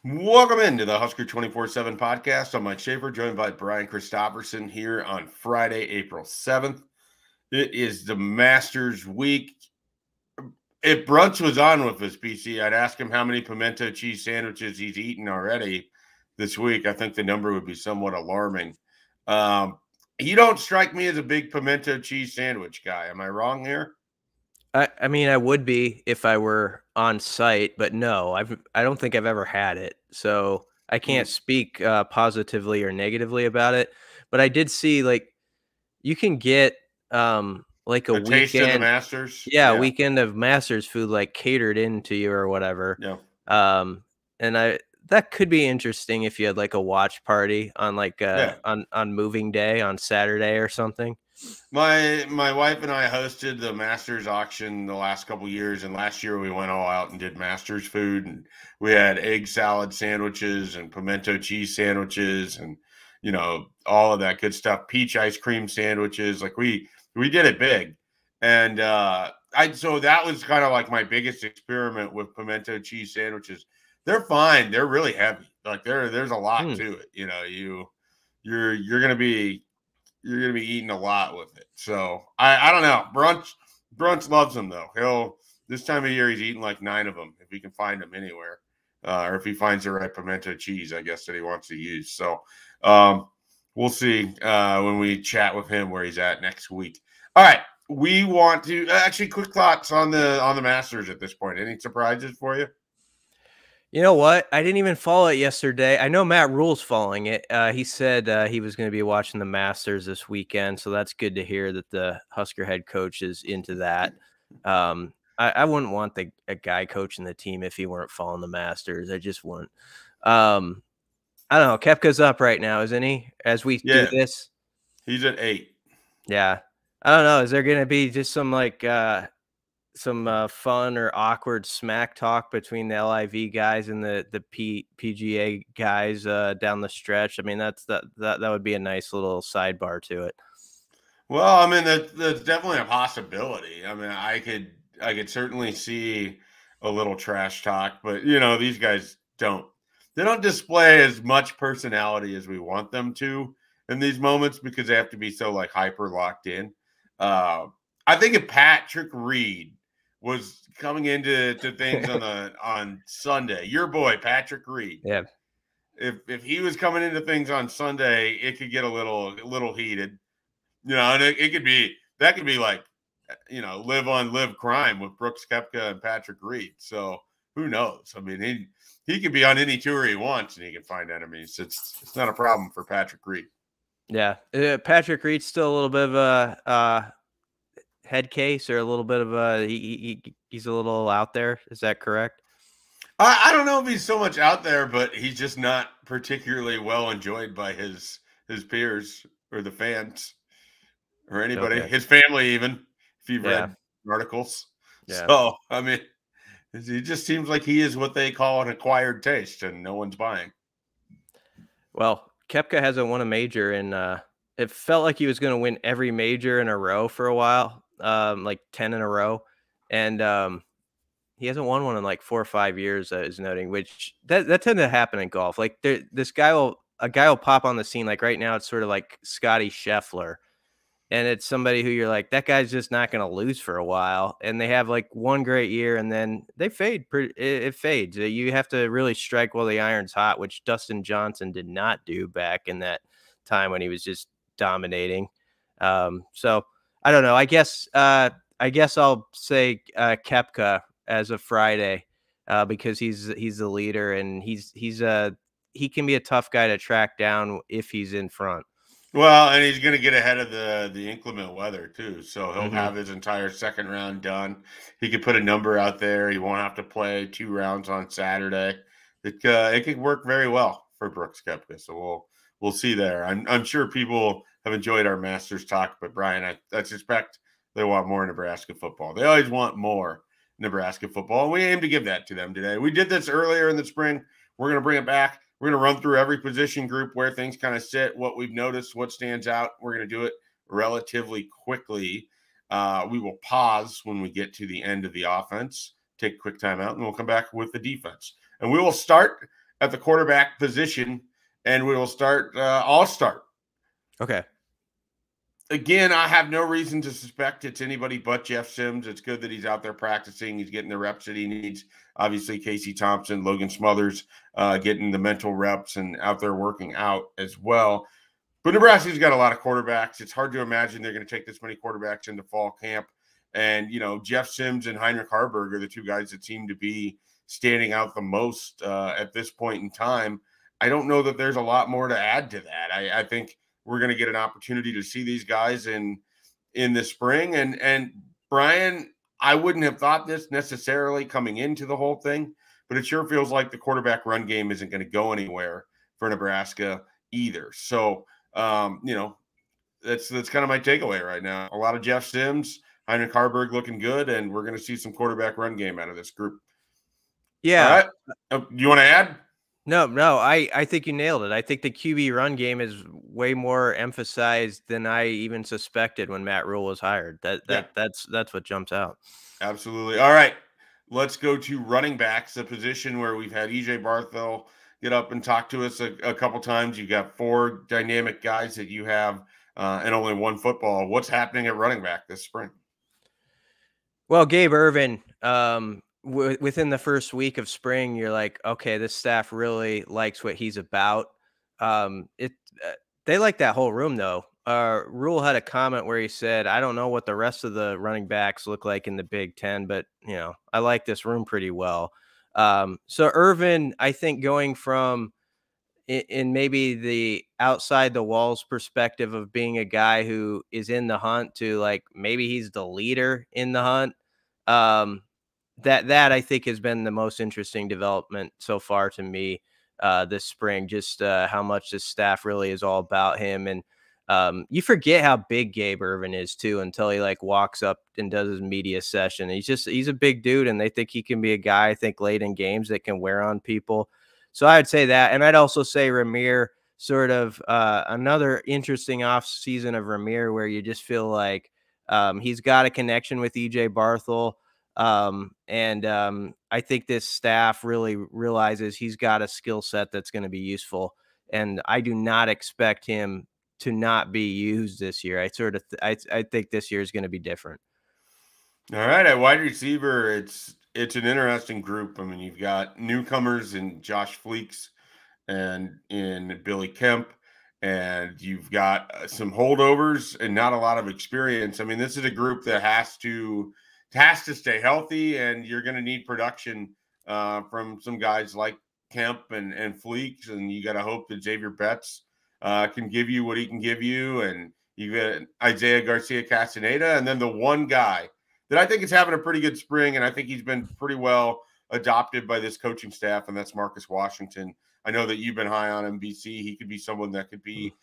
Welcome into the Husker247 Podcast. I'm Mike Schaefer, joined by Brian Christopherson here on Friday, April 7th. It is the Masters week. If Brunch was on with us, BC, I'd ask him how many pimento cheese sandwiches he's eaten already this week. I think the number would be somewhat alarming. You don't strike me as a big pimento cheese sandwich guy. Am I wrong here? I mean, I would be if I were on site, but no, I don't think I've ever had it, so I can't speak positively or negatively about it. But I did see you can get like a taste of the weekend, Masters. yeah, a weekend of Masters food like catered into you or whatever. Yeah. And that could be interesting if you had like a watch party on on moving day on Saturday or something. My wife and I hosted the Masters auction the last couple years, and last year we went all out and did Masters food, and we had egg salad sandwiches and pimento cheese sandwiches, and all of that good stuff. Peach ice cream sandwiches, like we did it big, and so that was kind of like my biggest experiment with pimento cheese sandwiches. They're fine. They're really heavy. Like there's a lot to it. You're gonna be eating a lot with it. So I don't know. Brunch loves them though. This time of year he's eating like 9 of them if he can find them anywhere, or if he finds the right pimento cheese, I guess, that he wants to use. So we'll see when we chat with him where he's at next week. All right, we want to actually quick thoughts on the Masters at this point. Any surprises for you? You know what? I didn't even follow it yesterday. I know Matt Rule's following it. He said he was going to be watching the Masters this weekend, so that's good to hear that the Husker head coach is into that. I wouldn't want a guy coaching the team if he weren't following the Masters. I just wouldn't. I don't know. Koepka's up right now, isn't he? As we do this, he's at 8. Yeah, I don't know. Is there going to be just some fun or awkward smack talk between the LIV guys and the PGA guys down the stretch? I mean, that would be a nice little sidebar to it. Well, I mean, that's definitely a possibility. I mean, I could certainly see a little trash talk, but these guys don't display as much personality as we want them to in these moments because they have to be so like hyper locked in. I think if Patrick Reed was coming into things on Sunday, your boy Patrick Reed. Yeah. If he was coming into things on Sunday, it could get a little heated. And it could be like, live on live crime with Brooks Koepka and Patrick Reed. So who knows? I mean, he could be on any tour he wants and he can find enemies. It's not a problem for Patrick Reed. Yeah. Patrick Reed's still a little bit of a head case or a little bit of he's a little out there. Is that correct? I don't know if he's so much out there, but he's just not particularly well enjoyed by his peers or the fans or anybody, his family, even if you've read articles. Yeah. So, I mean, it just seems like he is what they call an acquired taste and no one's buying. Well, Koepka hasn't won a major and it felt like he was going to win every major in a row for a while, like 10 in a row. And he hasn't won one in like 4 or 5 years, is noting, which that tends to happen in golf. Like a guy will pop on the scene. Like right now, it's sort of like Scotty Scheffler. And it's somebody who you're like, that guy's just not going to lose for a while. And they have like one great year and then they fade. It fades. You have to really strike while the iron's hot, which Dustin Johnson did not do back in that time when he was just dominating. So I don't know. I guess I'll say Koepka as of Friday because he's the leader and he can be a tough guy to track down if he's in front. Well, and he's going to get ahead of the inclement weather too. So he'll have his entire second round done. He could put a number out there. He won't have to play 2 rounds on Saturday. It could work very well for Brooks Koepka. So we'll see there. I'm sure people have enjoyed our Masters talk, but Brian, I suspect they want more Nebraska football. They always want more Nebraska football, and we aim to give that to them today. We did this earlier in the spring. We're going to bring it back. We're going to run through every position group where things kind of sit, what we've noticed, what stands out. We're going to do it relatively quickly. We will pause when we get to the end of the offense, take a quick timeout, and we'll come back with the defense. And we will start at the quarterback position, and we will start. I'll start. Okay. Again, I have no reason to suspect it's anybody but Jeff Sims. It's good that he's out there practicing. He's getting the reps that he needs. Obviously, Casey Thompson, Logan Smothers, getting the mental reps and out there working out as well. But Nebraska's got a lot of quarterbacks. It's hard to imagine they're going to take this many quarterbacks into fall camp. And, Jeff Sims and Heinrich Harburg are the two guys that seem to be standing out the most at this point in time. I don't know that there's a lot more to add to that. I think we're going to get an opportunity to see these guys in the spring. And Brian, I wouldn't have thought this necessarily coming into the whole thing, but it sure feels like the quarterback run game isn't going to go anywhere for Nebraska either. So, that's kind of my takeaway right now. A lot of Jeff Sims, Heinrich Harburg looking good, and we're going to see some quarterback run game out of this group. Yeah. All right. You want to add? No, I think you nailed it. I think the QB run game is way more emphasized than I even suspected when Matt Rule was hired. That's what jumps out. Absolutely. All right. Let's go to running backs, a position where we've had EJ Barthel get up and talk to us a couple times. You've got 4 dynamic guys that you have and only 1 football. What's happening at running back this spring? Well, Gabe Ervin, within the first week of spring, you're like, okay, this staff really likes what he's about. They like that whole room, though. Rule had a comment where he said, I don't know what the rest of the running backs look like in the Big Ten, but, I like this room pretty well. So Ervin, I think going from in maybe the outside the walls perspective of being a guy who is in the hunt to like maybe he's the leader in the hunt. That I think has been the most interesting development so far to me this spring, just how much this staff really is all about him. And you forget how big Gabe Ervin is too, until he like walks up and does his media session. He's a big dude, and they think he can be a guy, I think, late in games that can wear on people. So I'd say that. And I'd also say Ramir, sort of another interesting off season of Ramir, where you just feel like he's got a connection with EJ Barthel. I think this staff really realizes he's got a skill set that's going to be useful. And I do not expect him to not be used this year. I think this year is going to be different. All right. At wide receiver, it's an interesting group. I mean, you've got newcomers in Josh Fleeks and in Billy Kemp, and you've got some holdovers and not a lot of experience. I mean, this is a group that has to stay healthy, and you're going to need production from some guys like Kemp and Fleeks, and you got to hope that Xavier Betts can give you what he can give you, and you got Isaiah Garcia Castaneda, and then the one guy that I think is having a pretty good spring, and I think he's been pretty well adopted by this coaching staff, and that's Marcus Washington. I know that you've been high on him, BC. He could be someone that could be,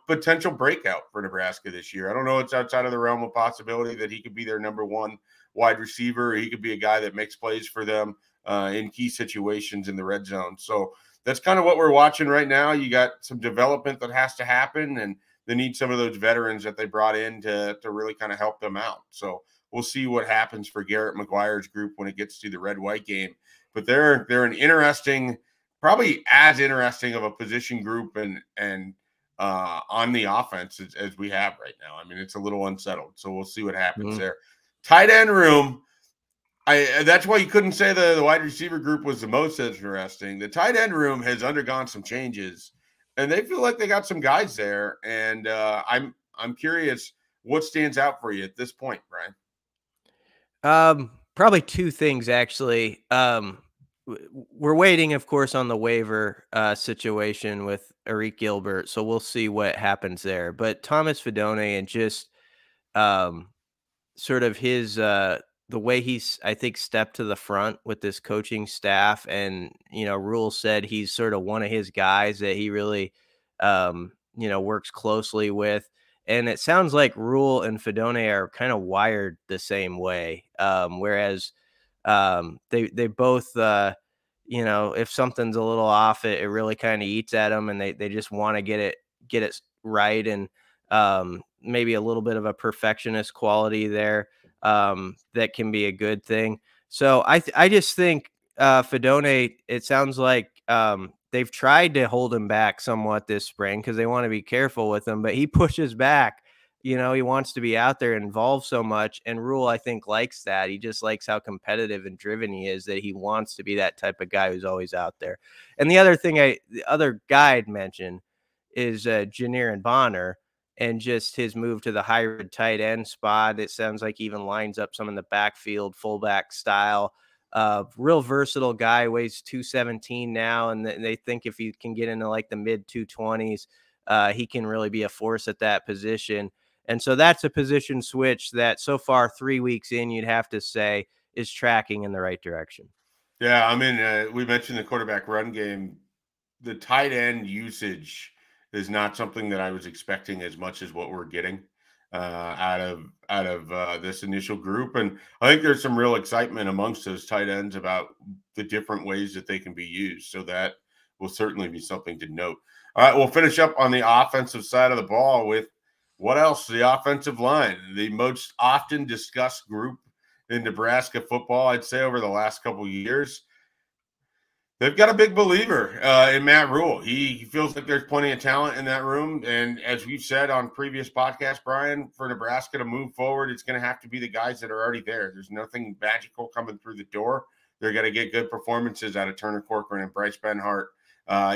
potential breakout for Nebraska this year. I don't know. It's outside of the realm of possibility that he could be their number 1 wide receiver. He could be a guy that makes plays for them in key situations in the red zone. So that's kind of what we're watching right now. You got some development that has to happen, and they need some of those veterans that they brought in to really kind of help them out. So we'll see what happens for Garrett McGuire's group when it gets to the red-white game. But they're an interesting, probably as interesting of a position group and on the offense as we have right now. I mean, it's a little unsettled. So we'll see what happens there. Tight end room. That's why you couldn't say the wide receiver group was the most interesting. The tight end room has undergone some changes, and they feel like they got some guys there. And I'm curious what stands out for you at this point, Brian. Probably 2 things, actually. We're waiting, of course, on the waiver situation with Eric Gilbert, so we'll see what happens there. But Thomas Fidone and just sort of his the way he's, I think, stepped to the front with this coaching staff, and Rule said he's sort of one of his guys that he really works closely with. And it sounds like Rule and Fidone are kind of wired the same way. Whereas they both, if something's a little off, it really kind of eats at them, and they just want to get it right. And maybe a little bit of a perfectionist quality there that can be a good thing. So I just think Fedone, it sounds like they've tried to hold him back somewhat this spring because they want to be careful with him, but he pushes back. He wants to be out there involved so much. And Rule, I think, likes that. He just likes how competitive and driven he is, that he wants to be that type of guy who's always out there. And the other guy I'd mention is Janier and Bonner, and just his move to the hybrid tight end spot. It sounds like he even lines up some in the backfield, fullback style. Real versatile guy, weighs 217 now, and they think if he can get into like the mid 220s, he can really be a force at that position. And so that's a position switch that so far 3 weeks in, you'd have to say is tracking in the right direction. Yeah, I mean, we mentioned the quarterback run game. The tight end usage is not something that I was expecting as much as what we're getting out of this initial group, and I think there's some real excitement amongst those tight ends about the different ways that they can be used. So that will certainly be something to note. All right, we'll finish up on the offensive side of the ball with what else? The offensive line, the most often discussed group in Nebraska football, I'd say, over the last couple of years. They've got a big believer in Matt Rule. He feels like there's plenty of talent in that room. And as we've said on previous podcasts, Brian, for Nebraska to move forward, it's going to have to be the guys that are already there. There's nothing magical coming through the door. They're going to get good performances out of Turner Corcoran and Bryce Benhart.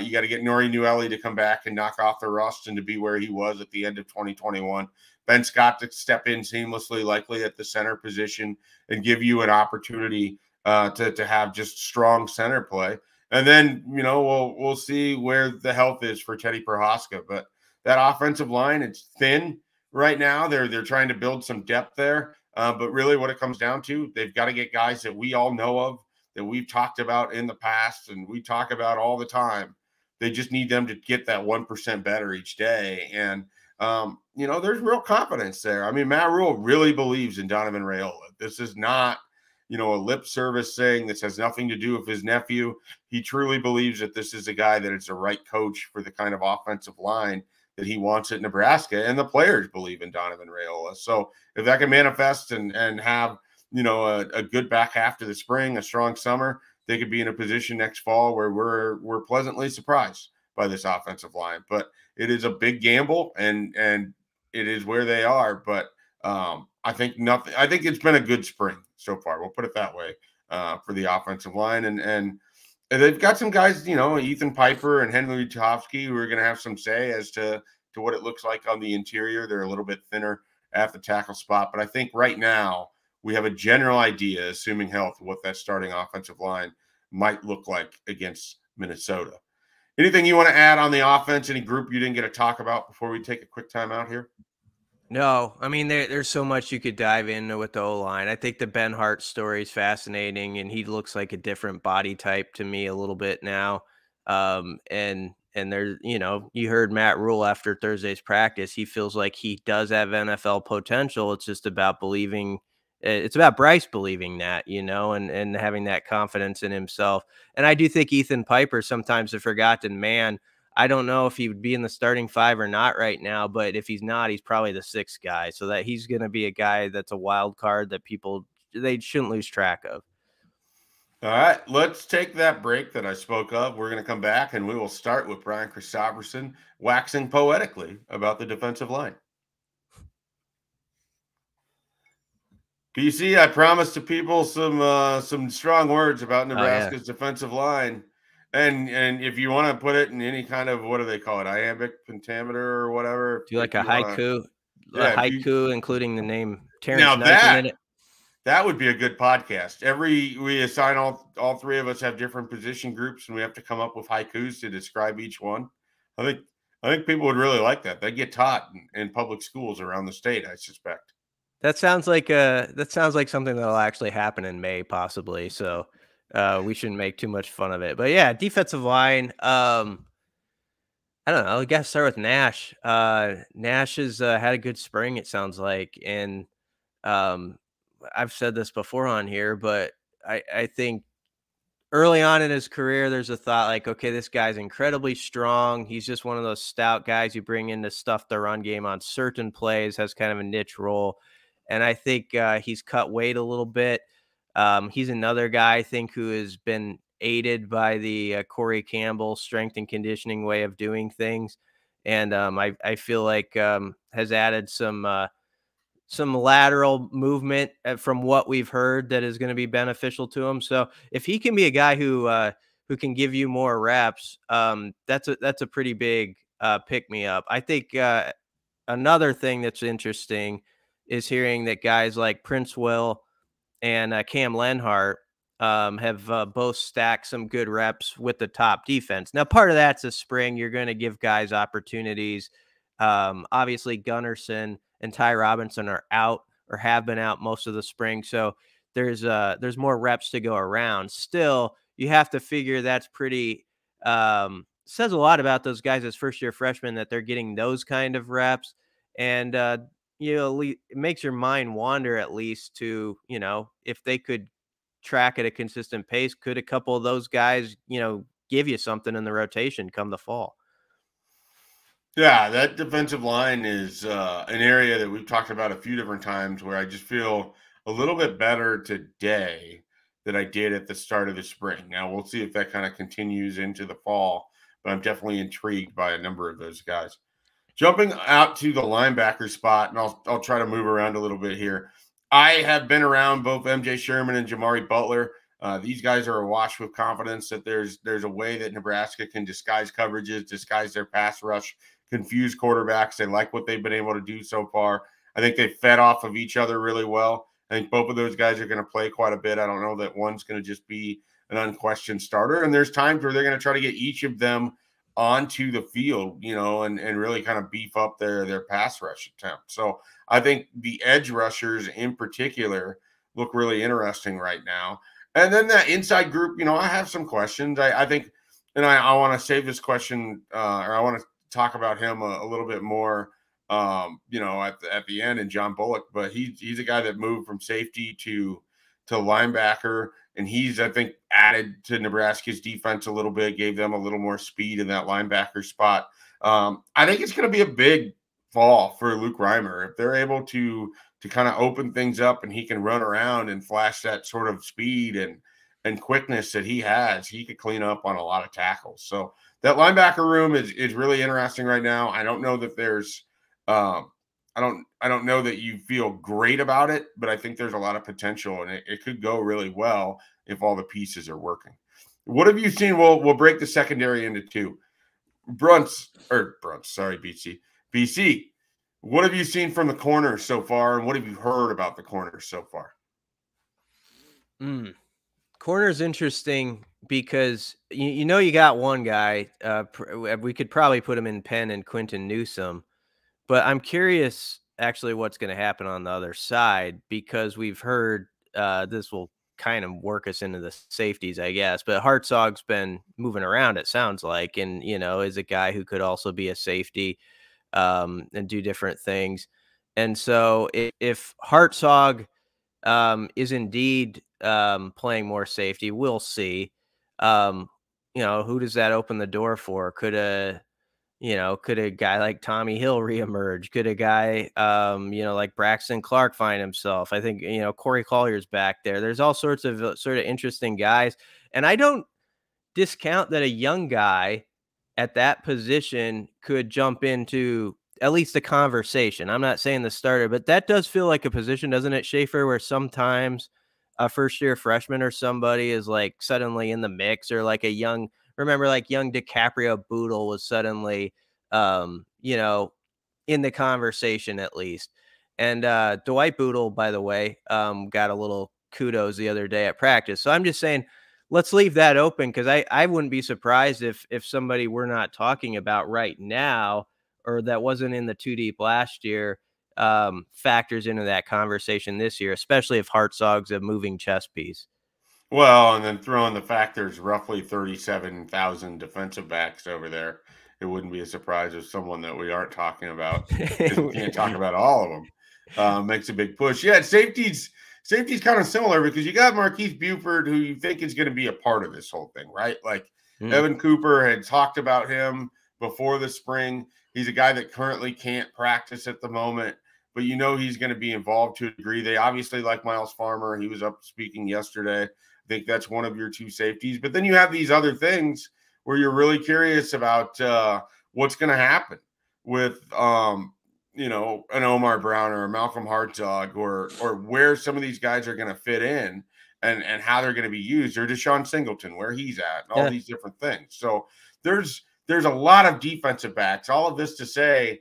You got to get Nori Newelly to come back and knock off the rust and to be where he was at the end of 2021. Ben Scott to step in seamlessly, likely at the center position, and give you an opportunity to have just strong center play. And then, we'll see where the health is for Teddy Prohaska. But that offensive line, it's thin right now. They're trying to build some depth there. But really what it comes down to, they've got to get guys that we all know of, that we've talked about in the past and we talk about all the time. They just need them to get that 1% better each day. And, there's real confidence there. I mean, Matt Rule really believes in Donovan Raiola. This is not, a lip service thing. This has nothing to do with his nephew. He truly believes that this is a guy that is the right coach for the kind of offensive line that he wants at Nebraska. And the players believe in Donovan Raiola. So if that can manifest and have, a good back half to the spring, a strong summer, they could be in a position next fall where we're pleasantly surprised by this offensive line. But it is a big gamble, and it is where they are. But I think it's been a good spring so far. We'll put it that way for the offensive line. And they've got some guys, Ethan Piper and Henry Tofsky, who are going to have some say as to what it looks like on the interior. They're a little bit thinner at the tackle spot. But I think right now we have a general idea, assuming health, what that starting offensive line might look like against Minnesota. Anything you want to add on the offense? Any group you didn't get to talk about before we take a quick time out here? No, I mean, there's so much you could dive into with the O-line. I think the Benhart story is fascinating, and he looks like a different body type to me a little bit now. And there's, you heard Matt Rule after Thursday's practice. He feels like he does have NFL potential. It's just about believing. It's about Bryce believing that, and having that confidence in himself. And I do think Ethan Piper, sometimes a forgotten man. I don't know if he would be in the starting five or not right now, but if he's not, he's probably the sixth guy. So that he's going to be a guy that's a wild card that they shouldn't lose track of. All right, let's take that break that I spoke of. We're going to come back and we will start with Brian Christopherson waxing poetically about the defensive line. PC, I promised to people some strong words about Nebraska's defensive line. And if you want to put it in any kind of, what do they call it, iambic pentameter or whatever. Do you like a haiku? Haiku, including the name Terrence Knight in it. That would be a good podcast. We assign all three of us have different position groups, and we have to come up with haikus to describe each one. I think people would really like that. They get taught in public schools around the state, I suspect. That sounds like something that'll actually happen in May, possibly. So we shouldn't make too much fun of it. But yeah, defensive line. I don't know. I guess start with Nash. Nash has had a good spring, it sounds like, and I've said this before on here, but I think early on in his career, there's a thought like, okay, this guy's incredibly strong. He's just one of those stout guys you bring in to stuff the run game on certain plays, has kind of a niche role. And I think he's cut weight a little bit. He's another guy, I think, who has been aided by the Corey Campbell strength and conditioning way of doing things. And I feel like has added some lateral movement from what we've heard that is going to be beneficial to him. So if he can be a guy who can give you more reps, that's a pretty big pick me up. I think another thing that's interesting is hearing that guys like Prince Will and Cam Lenhart have both stacked some good reps with the top defense. Now, part of that's a spring. You're going to give guys opportunities. Obviously, Gunnarsson and Ty Robinson are out or have been out most of the spring, so there's more reps to go around. Still, you have to figure that's pretty says a lot about those guys as first year freshmen that they're getting those kind of reps. And it makes your mind wander at least to, if they could track at a consistent pace, could a couple of those guys, give you something in the rotation come the fall? Yeah, that defensive line is an area that we've talked about a few different times where I just feel a little bit better today than I did at the start of the spring. Now, we'll see if that kind of continues into the fall, but I'm definitely intrigued by a number of those guys. Jumping out to the linebacker spot, and I'll try to move around a little bit here. I have been around both MJ Sherman and Jamari Butler. These guys are awash with confidence that there's a way that Nebraska can disguise coverages, disguise their pass rush, confuse quarterbacks. They like what they've been able to do so far. I think they fed off of each other really well. I think both of those guys are going to play quite a bit. I don't know that one's going to just be an unquestioned starter. And there's times where they're going to try to get each of them onto the field, and really kind of beef up their pass rush attempt. So I think the edge rushers in particular look really interesting right now. And then that inside group, I have some questions. I think, and I want to save this question, or I want to talk about him a little bit more, at the end, and John Bullock. But he's a guy that moved from safety to linebacker, and he's, I think, added to Nebraska's defense a little bit, gave them a little more speed in that linebacker spot. I think it's going to be a big fall for Luke Reimer if they're able to kind of open things up and he can run around and flash that sort of speed and quickness that he has. He could clean up on a lot of tackles. So that linebacker room is really interesting right now. I don't know that there's I don't know that you feel great about it, but I think there's a lot of potential, and it could go really well if all the pieces are working. What have you seen? We'll break the secondary into two. BC. What have you seen from the corners so far, and what have you heard about the corners so far? Corner's interesting because you got one guy. We could probably put him in Penn and Quentin Newsome, but I'm curious actually what's going to happen on the other side, because we've heard this will kind of work us into the safeties, I guess. But Hartzog's been moving around, it sounds like, and is a guy who could also be a safety and do different things. And so if Hartzog is indeed playing more safety, we'll see. Who does that open the door for? Could a guy like Tommy Hill reemerge? Could a guy, like Braxton Clark find himself? I think, Corey Collier's back there. There's all sorts of sort of interesting guys. And I don't discount that a young guy at that position could jump into at least the conversation. I'm not saying the starter, but that does feel like a position, doesn't it, Schaefer, where sometimes a first-year freshman or somebody is like suddenly in the mix, or like young DiCaprio Boodle was suddenly, in the conversation at least. And Dwight Boodle, by the way, got a little kudos the other day at practice. So I'm just saying, let's leave that open, because I wouldn't be surprised if somebody we're not talking about right now, or that wasn't in the 2 deep last year, factors into that conversation this year, especially if Hartzog's a moving chess piece. Well, and then throwing the fact there's roughly 37,000 defensive backs over there, it wouldn't be a surprise if someone that we aren't talking about, we can't talk about all of them, makes a big push. Yeah, safety's kind of similar, because you got Marquise Buford, who you think is going to be a part of this whole thing, right? Like Evan Cooper had talked about him before the spring. He's a guy that currently can't practice at the moment, but you know he's going to be involved to a degree. They obviously like Miles Farmer. He was up speaking yesterday. I think that's one of your two safeties. But then you have these other things where you're really curious about what's going to happen with, you know, an Omar Brown or a Malcolm Hartzog, or where some of these guys are going to fit in and how they're going to be used, or Deshaun Singleton, where he's at, and all these different things. So there's a lot of defensive backs. All of this to say,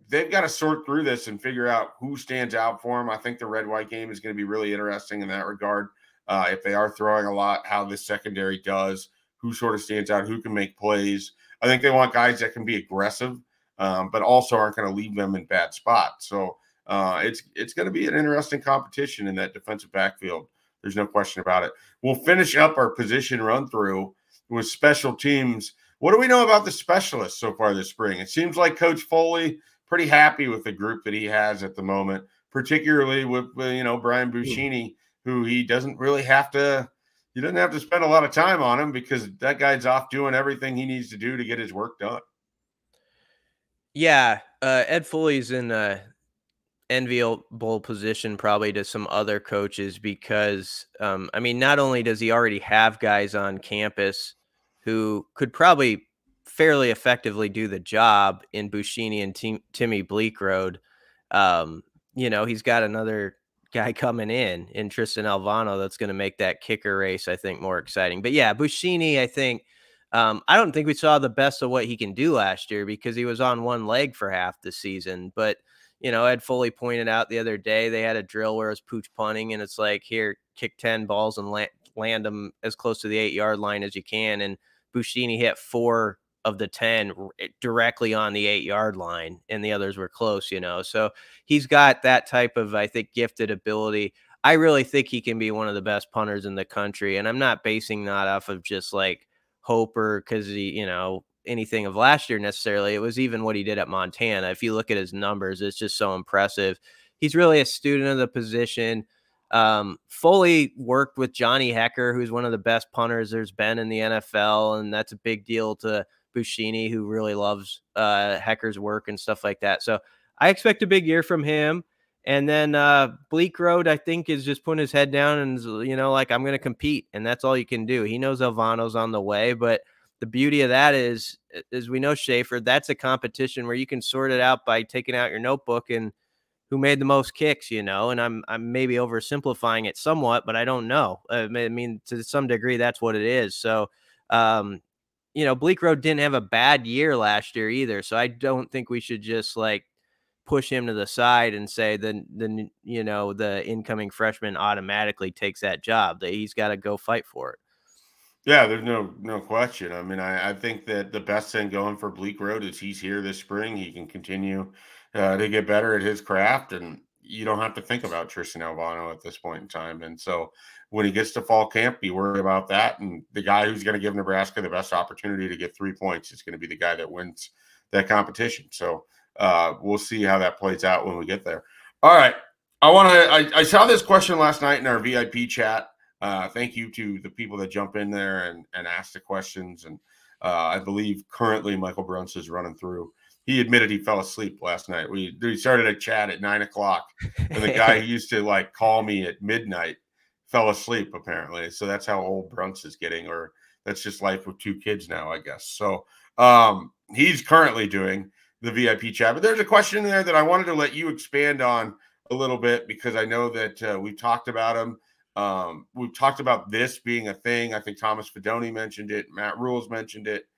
they've got to sort through this and figure out who stands out for them. I think the red-white game is going to be really interesting in that regard. If they are throwing a lot, how this secondary does, who sort of stands out, who can make plays. I think they want guys that can be aggressive, but also aren't going to leave them in bad spots. So it's going to be an interesting competition in that defensive backfield. There's no question about it. We'll finish up our position run through with special teams. What do we know about the specialists so far this spring? It seems like Coach Foley pretty happy with the group that he has at the moment, particularly with you know, Brian Buschini, who he doesn't really have to. He doesn't have to spend a lot of time on him because that guy's off doing everything he needs to do to get his work done. Yeah, Ed Foley's in a enviable position probably to some other coaches because, I mean, not only does he already have guys on campus who could probably fairly effectively do the job in Buschini and Timmy Bleekrode, you know, he's got another guy coming in Tristan Alvano that's going to make that kicker race, I think, more exciting. But yeah, Buschini, I think, I don't think we saw the best of what he can do last year because he was on one leg for half the season. But, you know, Ed Foley pointed out the other day, they had a drill where it was pooch punting, and it's like, here, kick 10 balls and land them as close to the 8-yard line as you can. And Buschini hit 4 of the 10 directly on the 8-yard line, and the others were close, you know. So he's got that type of, I think, gifted ability. I really think he can be one of the best punters in the country, and I'm not basing that off of just like hope or because he, you know, anything of last year necessarily. It was even what he did at Montana. If you look at his numbers, it's just so impressive. He's really a student of the position. Foley worked with Johnny Hecker, who's one of the best punters there's been in the NFL, and that's a big deal to Buschini, who really loves Hecker's work and stuff like that. So I expect a big year from him. And then Bleekrode, I think, is just putting his head down and, you know, like, I'm going to compete, and that's all you can do. He knows Alvano's on the way, but the beauty of that is we know Schaefer, that's a competition where you can sort it out by taking out your notebook and who made the most kicks, you know, and I'm maybe oversimplifying it somewhat, but I don't know. I mean, to some degree, that's what it is. So, you know, Bleekrode didn't have a bad year last year either. So I don't think we should just like push him to the side and say then you know, the incoming freshman automatically takes that job. That he's got to go fight for it. Yeah, there's no question. I mean, I think that the best thing going for Bleekrode is he's here this spring. He can continue to get better at his craft, and you don't have to think about Tristan Alvano at this point in time. And so when he gets to fall camp, be worried about that. And the guy who's going to give Nebraska the best opportunity to get 3 points is going to be the guy that wins that competition. So we'll see how that plays out when we get there. All right. I saw this question last night in our VIP chat. Thank you to the people that jump in there and ask the questions. And I believe currently Michael Bruns is running through. He admitted he fell asleep last night. We started a chat at 9 o'clock, and the guy who used to like call me at midnight fell asleep apparently. So that's how old Bruns is getting, or that's just life with 2 kids now, I guess. So he's currently doing the VIP chat, but there's a question there that I wanted to let you expand on a little bit, because I know that we've talked about him. We've talked about this being a thing. I think Thomas Fedoni mentioned it. Matt Rules mentioned it.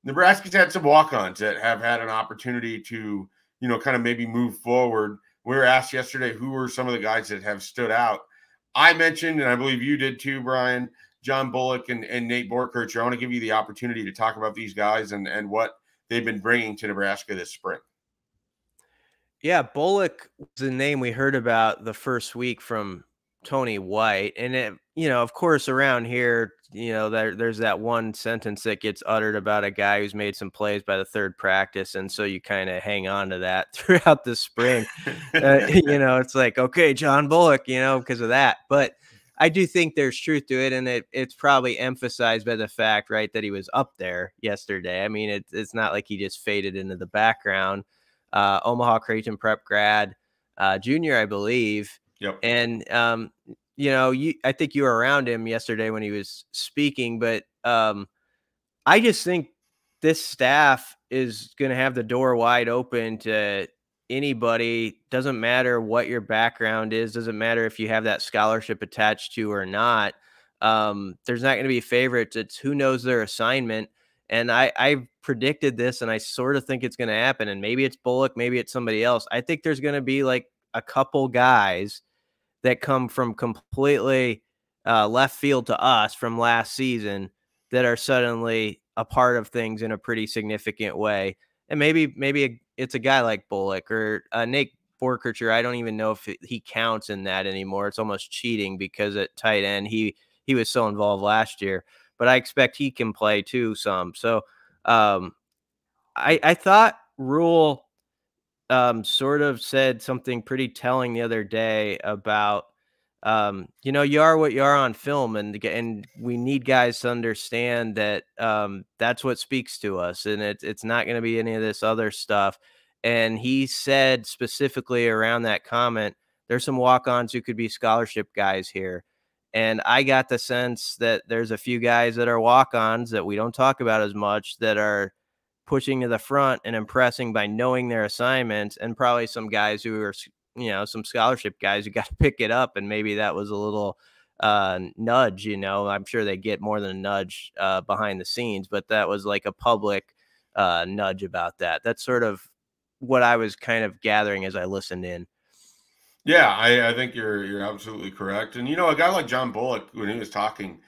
Nebraska's had some walk-ons that have had an opportunity to, you know, kind of maybe move forward. We were asked yesterday who were some of the guys that have stood out. I mentioned, and I believe you did too, Brian, John Bullock and Nate Borkircher. I want to give you the opportunity to talk about these guys and what they've been bringing to Nebraska this spring. Yeah, Bullock was a name we heard about the first week from Tony White. And, it, you know, of course, around here, you know, there's that one sentence that gets uttered about a guy who's made some plays by the third practice. And so you kind of hang on to that throughout the spring. You know, it's like, okay, John Bullock, you know, because of that. But I do think there's truth to it. And it's probably emphasized by the fact, right, that he was up there yesterday. I mean, it's not like he just faded into the background. Omaha Creighton Prep grad, junior, I believe. Yep. And, I think you were around him yesterday when he was speaking, but I just think this staff is going to have the door wide open to anybody. Doesn't matter what your background is. Doesn't matter if you have that scholarship attached to or not. There's not going to be favorites. It's who knows their assignment. And I predicted this, and I sort of think it's going to happen. And maybe it's Bullock, maybe it's somebody else. I think there's going to be like a couple guys that come from completely left field to us from last season that are suddenly a part of things in a pretty significant way. And maybe it's a guy like Bullock or Nate Borkercher. I don't even know if he counts in that anymore. It's almost cheating because at tight end, he was so involved last year, but I expect he can play too some. So I thought Rule sort of said something pretty telling the other day about, you are what you are on film, and we need guys to understand that that's what speaks to us, and it's not going to be any of this other stuff. And he said specifically around that comment, there's some walk-ons who could be scholarship guys here. And I got the sense that there's a few guys that are walk-ons that we don't talk about as much that are pushing to the front and impressing by knowing their assignments, and probably some guys who are, some scholarship guys who got to pick it up. And maybe that was a little nudge, I'm sure they get more than a nudge behind the scenes, but that was like a public nudge about that. That's sort of what I was kind of gathering as I listened in. Yeah, I think you're absolutely correct. And, a guy like John Bullock, when he was talking,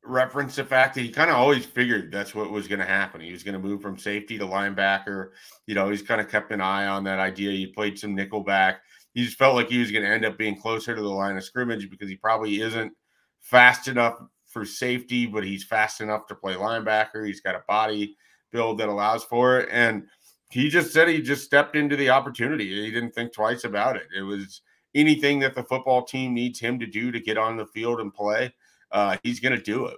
referenced the fact that he kind of always figured that's what was going to happen. He was going to move from safety to linebacker. He's kind of kept an eye on that idea. He played some nickel back. He just felt like he was going to end up being closer to the line of scrimmage because he probably isn't fast enough for safety, but he's fast enough to play linebacker. He's got a body build that allows for it. And he just said he just stepped into the opportunity. He didn't think twice about it. It was anything that the football team needs him to do to get on the field and play. He's going to do it.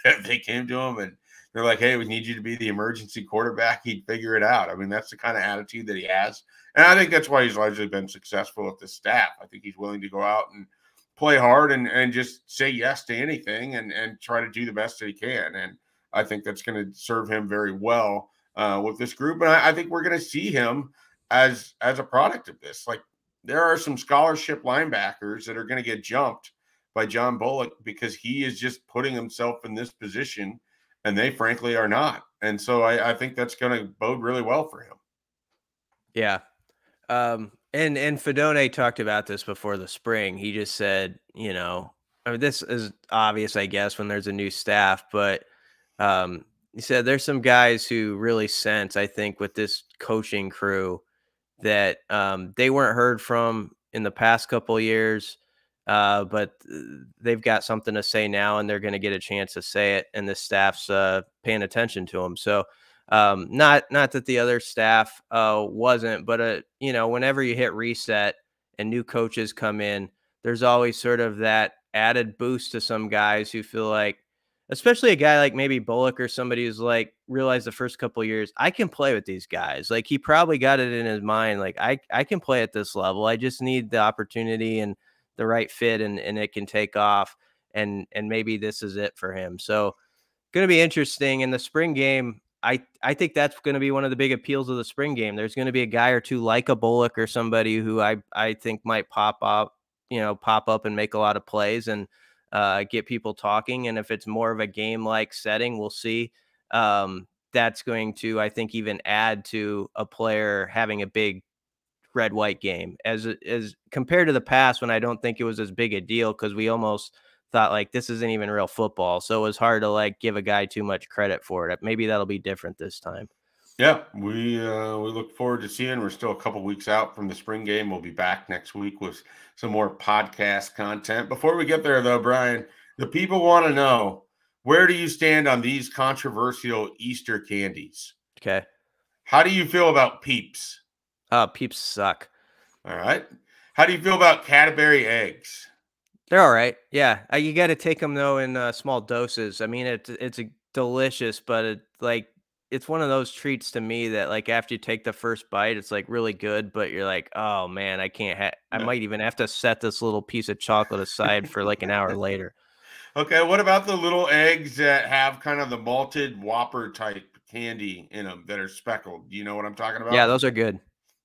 If they came to him and they're like, hey, we need you to be the emergency quarterback, he'd figure it out. I mean, that's the kind of attitude that he has. And I think that's why he's largely been successful with the staff. I think he's willing to go out and play hard and just say yes to anything and try to do the best that he can. And I think that's going to serve him very well with this group. And I think we're going to see him as a product of this. Like, there are some scholarship linebackers that are going to get jumped by John Bullock because he is just putting himself in this position, and they frankly are not. And so I think that's going to bode really well for him. Yeah. And Fedone talked about this before the spring. He just said, this is obvious, I guess, when there's a new staff, but he said there's some guys who really sense, I think, with this coaching crew that they weren't heard from in the past couple of years. But they've got something to say now, and they're going to get a chance to say it, and the staff's paying attention to them. So not that the other staff wasn't, but whenever you hit reset and new coaches come in, there's always sort of that added boost to some guys who feel like, especially a guy like maybe Bullock or somebody who's like realized the first couple of years, I can play with these guys. Like, he probably got it in his mind, like I can play at this level. I just need the opportunity and the right fit, and it can take off, and maybe this is it for him. So going to be interesting in the spring game. I think that's going to be one of the big appeals of the spring game. There's going to be a guy or two like a Bullock or somebody who I think might pop up and make a lot of plays and get people talking. And if it's more of a game-like setting, we'll see. That's going to, I think, even add to a player having a big red-white game as compared to the past, when I don't think it was as big a deal because we almost thought like this isn't even real football. So it was hard to like give a guy too much credit for it. Maybe that'll be different this time. Yeah, we look forward to seeing. We're still a couple weeks out from the spring game. We'll be back next week with some more podcast content. Before we get there, though, Brian, the people want to know, where do you stand on these controversial Easter candies? Okay. How do you feel about Peeps? Peeps suck. All right. How do you feel about Cadbury eggs? They're all right. Yeah. You got to take them though in small doses. I mean, it's delicious, but it's one of those treats to me that like after you take the first bite, it's like really good, but you're like, oh man, I might even have to set this little piece of chocolate aside for like an hour later. Okay, what about the little eggs that have kind of the malted Whopper type candy in them that are speckled? Do you know what I'm talking Yeah, about? those are good.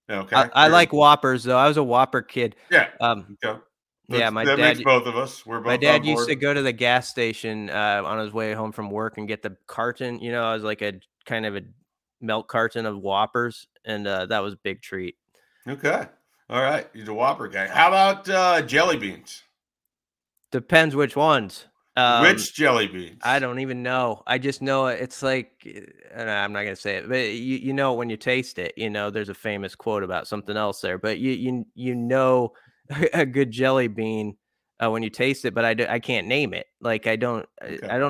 Okay, I like Whoppers though. I was a Whopper kid. yeah. Um, Okay. yeah, That makes both of us. We're my both on dad used board. to go to the gas station on his way home from work and get the carton. You know, I was like a kind of a milk carton of Whoppers, and that was a big treat. Okay. All right. He's a Whopper guy. How about jelly beans? Depends which ones. Which jelly I beans? don't even know. I just know it's like I'm not gonna say it, but you know when you taste it. You know, there's a famous quote about something else there, but you know a good jelly bean when you taste it. But I can't name it. Like Okay. I don't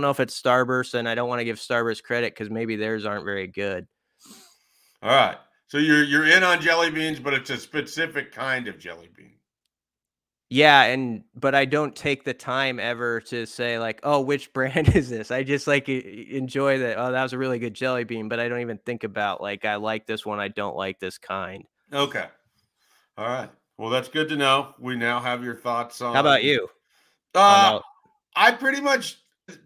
know if it's Starburst, and I don't want to give Starburst credit because maybe theirs aren't very good. All right. So you're in on jelly beans, but it's a specific kind of jelly bean. Yeah, but I don't take the time ever to say like, "Oh, which brand is this?" I just like enjoy that. Oh, that was a really good jelly bean, but I don't even think about like I like this one, I don't like this kind. Okay. All right. Well, that's good to know. We now have your thoughts How about on. you? On Uh, all I pretty much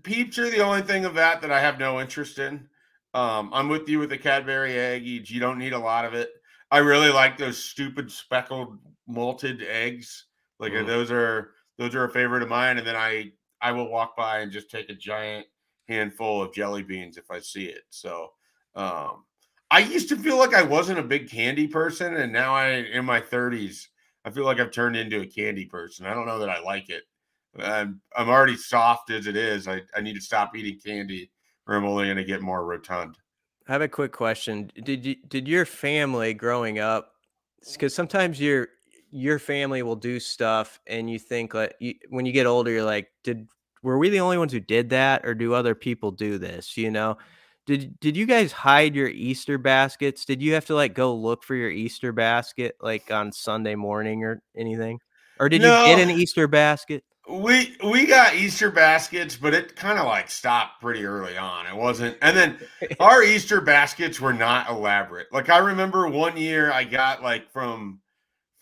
peeps are the only thing of that I have no interest in. I'm with you with the Cadbury egg. You don't need a lot of it. I really like those stupid speckled malted eggs. Like mm, those are a favorite of mine. And then I will walk by and just take a giant handful of jelly beans if I see it. So um, I used to feel like I wasn't a big candy person, and now in my 30s, I feel like I've turned into a candy person. I don't know that I like it. I'm already soft as it is. I need to stop eating candy, or I'm only going to get more rotund. I have a quick question. Did your family growing up, because sometimes your family will do stuff and you think like when you get older, you're like, were we the only ones who did that, or do other people do this? You know, did you guys hide your Easter baskets? Did you have to like go look for your Easter basket like on Sunday morning or anything? Or did you get No, an Easter basket? we got Easter baskets, but it kind of like stopped pretty early on. It wasn't, and then our Easter baskets were not elaborate. Like I remember one year I got like from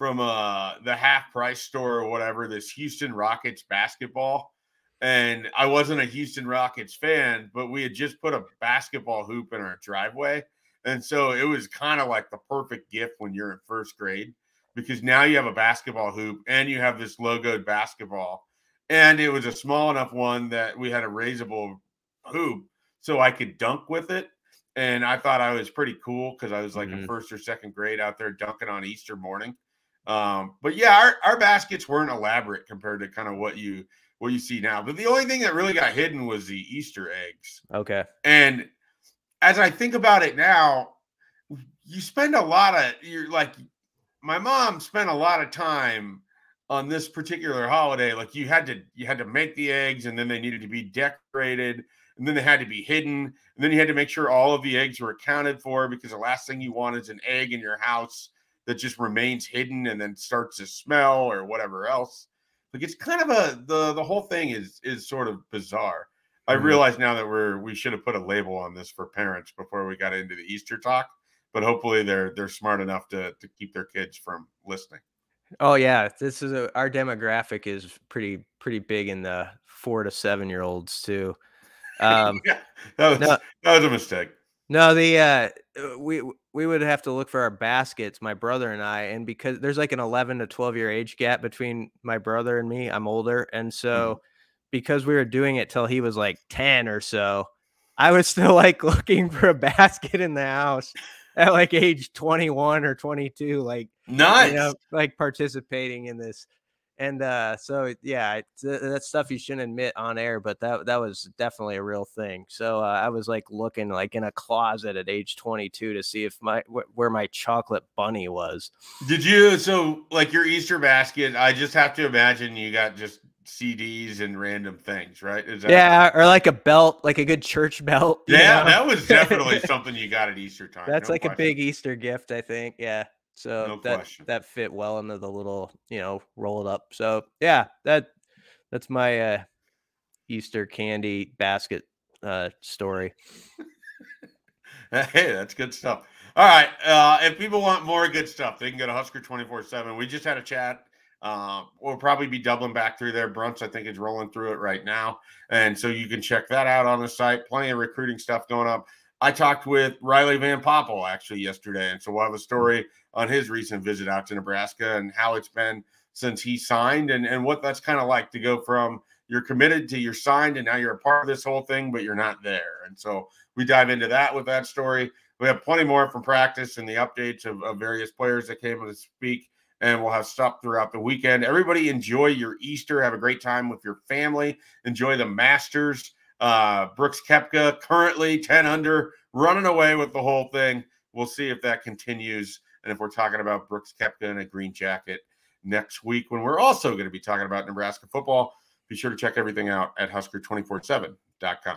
the half price store or whatever this Houston Rockets basketball, and I wasn't a Houston Rockets fan, but we had just put a basketball hoop in our driveway, and so it was kind of like the perfect gift when you're in first grade, because now you have a basketball hoop and you have this logoed basketball, and it was a small enough one that we had a raisable hoop so I could dunk with it. And I thought I was pretty cool because I was like in Mhm. first or second grade out there dunking on Easter morning. But yeah, our baskets weren't elaborate compared to kind of what you see now. But the only thing that really got hidden was the Easter eggs. Okay. And as I think about it now, you spend a lot of you're like my mom spent a lot of time on this particular holiday. Like you had to make the eggs, and then they needed to be decorated, and then they had to be hidden, and then you had to make sure all of the eggs were accounted for, because the last thing you want is an egg in your house that just remains hidden and then starts to smell or whatever else. Like it's kind of the whole thing is sort of bizarre. I Mhm. realize now that we should have put a label on this for parents before we got into the Easter talk, but hopefully they're smart enough to keep their kids from listening. Oh yeah, this is our demographic is pretty big in the 4 to 7 year olds too. Um, Yeah, that no, was that was a mistake. no, we would have to look for our baskets, my brother and I, and because there's like an 11 to 12 year age gap between my brother and me, I'm older, and Mhm. so because we were doing it till he was like 10 or so, I was still like looking for a basket in the house at like age 21 or 22, like Nice. like participating in this. And so yeah, that's stuff you shouldn't admit on air, but that was definitely a real thing. So I was like looking like in a closet at age 22 to see if where my chocolate bunny was. Did you so like your Easter basket? I just have to imagine you got just CDs and random things, right? Is that Yeah, or like a belt, like a good church belt, you yeah? know. That was definitely something you got at Easter time. That's No like a question. big Easter gift, I think. Yeah. So No question. that fit well into the little, roll it up. So yeah, that's my Easter candy basket story. Hey, that's good stuff. All right. If people want more good stuff, they can go to Husker247. We just had a chat. We'll probably be doubling back through there. Brunts, I think, is rolling through it right now. And so you can check that out on the site. Plenty of recruiting stuff going up. I talked with Riley Van Poppel actually yesterday. And so we'll have a story on his recent visit out to Nebraska and how it's been since he signed and what that's kind of like to go from you're committed to you're signed and now you're a part of this whole thing, but you're not there. And so we dive into that with that story. We have plenty more from practice and the updates of various players that came to speak, and we'll have stuff throughout the weekend. Everybody enjoy your Easter. Have a great time with your family. Enjoy the Masters. Brooks Koepka currently 10 under, running away with the whole thing. We'll see if that continues and if we're talking about Brooks Koepka in a green jacket next week when we're also going to be talking about Nebraska football. Be sure to check everything out at Husker247.com.